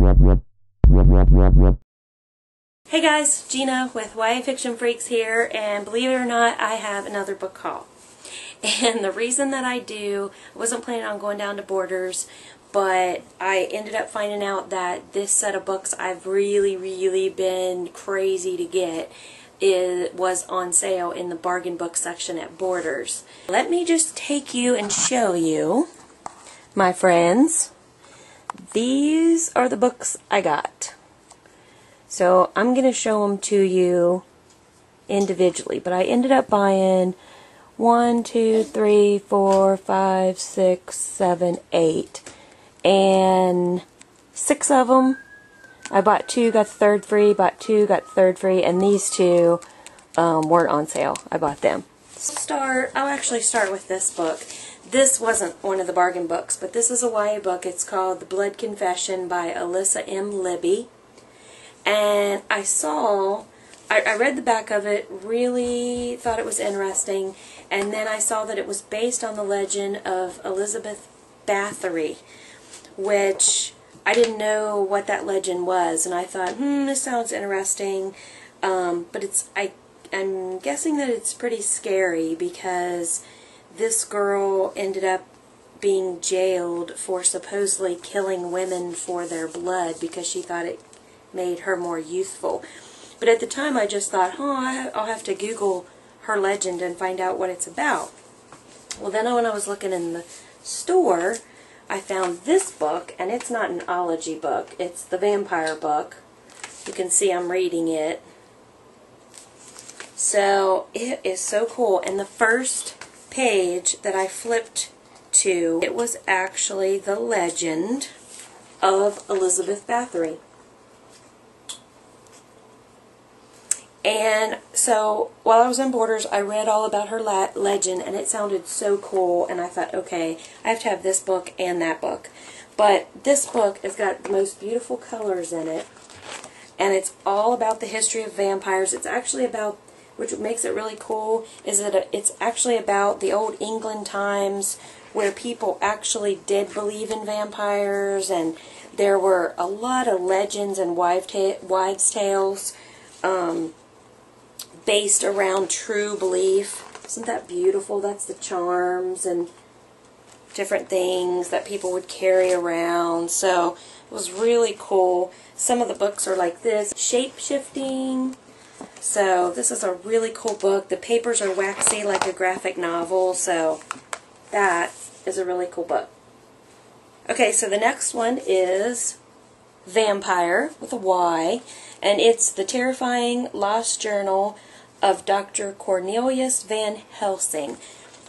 Hey guys, Gina with YA Fiction Freaks here, and believe it or not, I have another book haul. And the reason that I do, I wasn't planning on going down to Borders, but I ended up finding out that this set of books I've really been crazy to get. It was on sale in the bargain book section at Borders. Let me just take you and show you, my friends. These are the books I got. So I'm going to show them to you individually, but I ended up buying 1, 2, 3, 4, 5, 6, 7, 8, and 6 of them. I bought 2, got the third free, bought 2, got the third free, and these 2 weren't on sale. I bought them. I'll actually start with this book. This wasn't one of the bargain books, but this is a YA book. It's called The Blood Confession by Alisa M. Libby. And I read the back of it, really thought it was interesting, and then I saw that it was based on the legend of Elizabeth Bathory, which I didn't know what that legend was, and I thought, this sounds interesting, but I'm guessing that it's pretty scary because this girl ended up being jailed for supposedly killing women for their blood because she thought it made her more youthful. But at the time I just thought, I'll have to Google her legend and find out what it's about. Well, then when I was looking in the store, I found this book, and it's not an ology book. It's the Vampire book. You can see I'm reading it. So it is so cool. And the first page that I flipped to, it was actually the legend of Elizabeth Bathory. And so, while I was in Borders, I read all about her legend, and it sounded so cool, and I thought, okay, I have to have this book and that book. But this book has got the most beautiful colors in it, and it's all about the history of vampires. It's actually about, which makes it really cool, is that it's actually about the old England times, where people actually did believe in vampires, and there were a lot of legends and wives' tales, based around true belief. Isn't that beautiful? That's the charms and different things that people would carry around. So it was really cool. Some of the books are like this, shape-shifting. So this is a really cool book. The papers are waxy like a graphic novel. So that is a really cool book. Okay, so the next one is Vampire with a Y, and it's The Terrifying Lost Journal of Dr. Cornelius Van Helsing.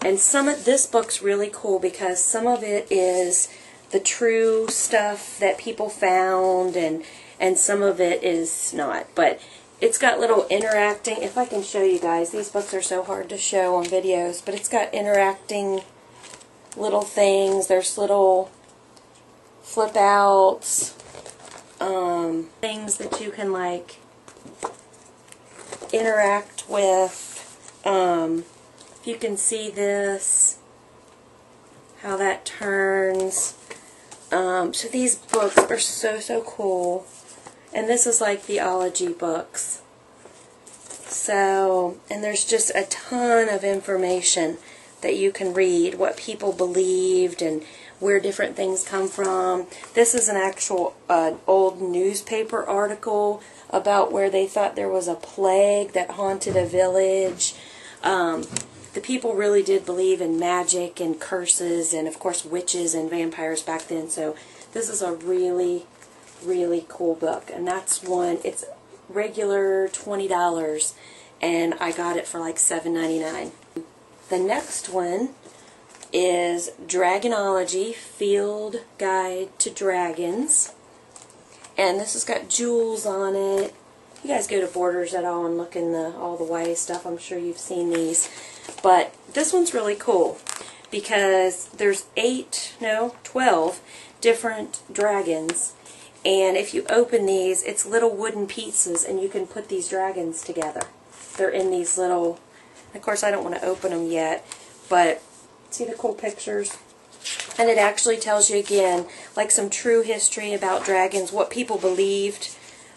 And this book's really cool because some of it is the true stuff that people found, and some of it is not. But it's got little interacting, if I can show you guys, these books are so hard to show on videos, but it's got interacting little things. There's little flip outs, things that you can like interact with. If you can see this, how that turns. So these books are so cool. And this is like the ology books. So, and there's just a ton of information that you can read, what people believed and where different things come from. This is an actual old newspaper article about where they thought there was a plague that haunted a village. The people really did believe in magic and curses and, of course, witches and vampires back then. So this is a really cool book. And that's one, it's regular $20, and I got it for like $7.99. The next one is Dragonology, Field Guide to Dragons. And this has got jewels on it. You guys go to Borders at all and look in all the YA stuff. I'm sure you've seen these. But this one's really cool because there's 12 different dragons. And if you open these, it's little wooden pieces, and you can put these dragons together. They're in these little, of course I don't want to open them yet, but see the cool pictures? And it actually tells you, again, like some true history about dragons, what people believed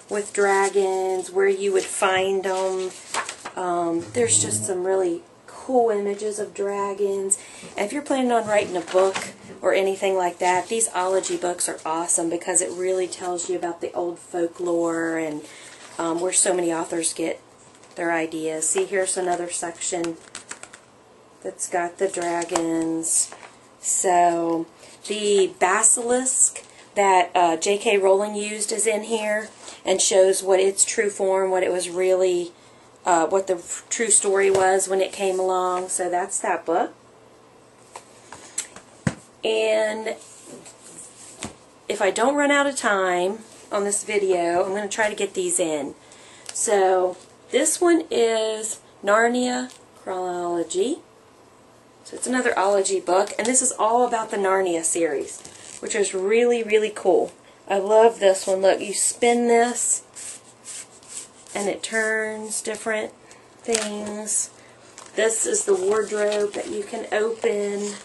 with dragons, where you would find them. There's just some really cool images of dragons. And if you're planning on writing a book or anything like that, these ology books are awesome because it really tells you about the old folklore and where so many authors get their ideas. See, here's another section that's got the dragons. So the basilisk that J.K. Rowling used is in here and shows what its true form, what it was really, what the true story was when it came along. So that's that book. And if I don't run out of time on this video, I'm going to try to get these in. So this one is Narnia Chronology. So it's another ology book, and this is all about the Narnia series, which is really, really cool. I love this one. Look, you spin this, and it turns different things. This is the wardrobe that you can open.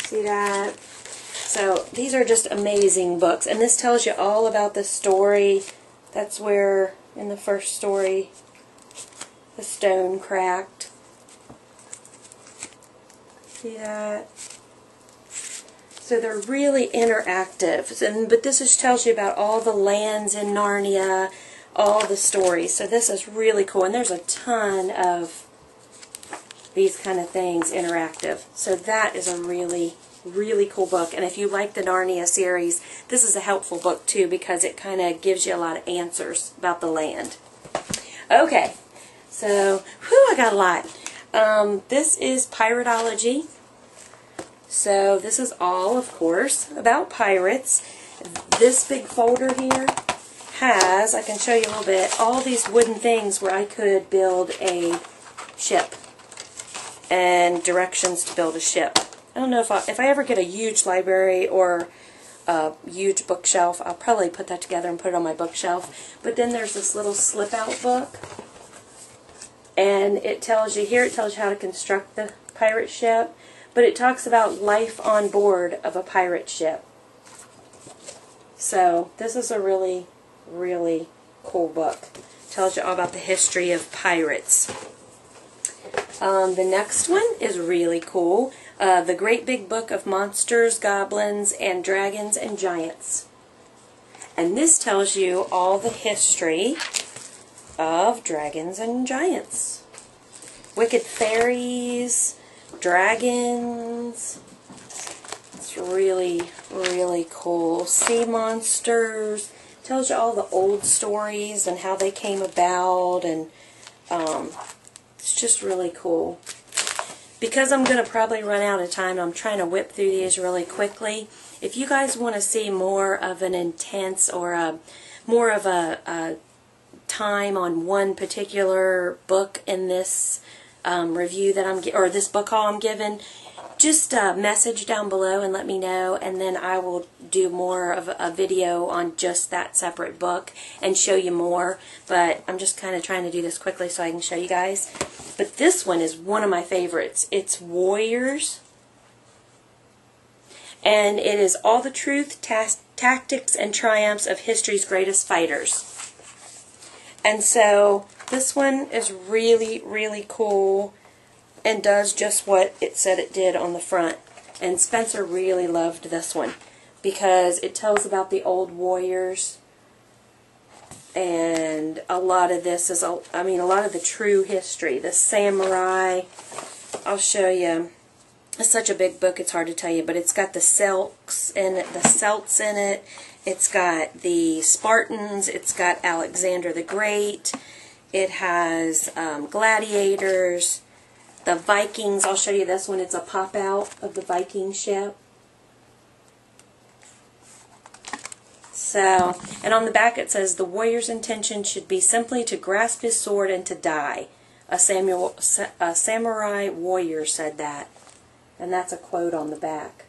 See that? So these are just amazing books, and this tells you all about the story. That's where, in the first story, the stone cracked. See that? So they're really interactive. But this just tells you about all the lands in Narnia, all the stories. So this is really cool. And there's a ton of these kind of things interactive. So that is a really, really cool book. And if you like the Narnia series, this is a helpful book too because it kind of gives you a lot of answers about the land. Okay. So, whew, I got a lot. This is Pirateology. So this is all, of course, about pirates. This big folder here has, I can show you a little bit, all these wooden things where I could build a ship and directions to build a ship. I don't know if I ever get a huge library or a huge bookshelf, I'll probably put that together and put it on my bookshelf. But then there's this little slip-out book. And it tells you, here it tells you how to construct the pirate ship, but it talks about life on board of a pirate ship. So this is a really, really cool book. It tells you all about the history of pirates. The next one is really cool. The Great Big Book of Monsters, Goblins, and Dragons and Giants. And this tells you all the history of dragons and giants. Wicked fairies, dragons. It's really, really cool. Sea monsters. Tells you all the old stories and how they came about, and it's just really cool. Because I'm going to probably run out of time, I'm trying to whip through these really quickly. If you guys want to see more of an intense or more of a time on one particular book in this review that or this book haul I'm giving, just message down below and let me know, and then I will do more of a video on just that separate book and show you more. But I'm just kind of trying to do this quickly so I can show you guys. But this one is one of my favorites. It's Warriors, and it is all the truth, tactics, and triumphs of history's greatest fighters. And so this one is really, really cool and does just what it said it did on the front. And Spencer really loved this one because it tells about the old warriors, and a lot of this is, I mean, a lot of the true history, the samurai. I'll show you. It's such a big book, it's hard to tell you, but it's got the Celts in it. It's got the Spartans. It's got Alexander the Great. It has gladiators, the Vikings. I'll show you this one. It's a pop-out of the Viking ship. So, and on the back it says, the warrior's intention should be simply to grasp his sword and to die. A samurai warrior said that. And that's a quote on the back.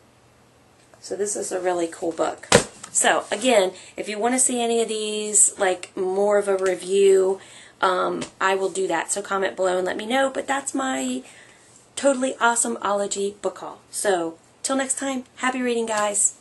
So this is a really cool book. So, again, if you want to see any of these, like more of a review, I will do that. So comment below and let me know. But that's my totally awesome ology book haul. So Till next time, happy reading, guys.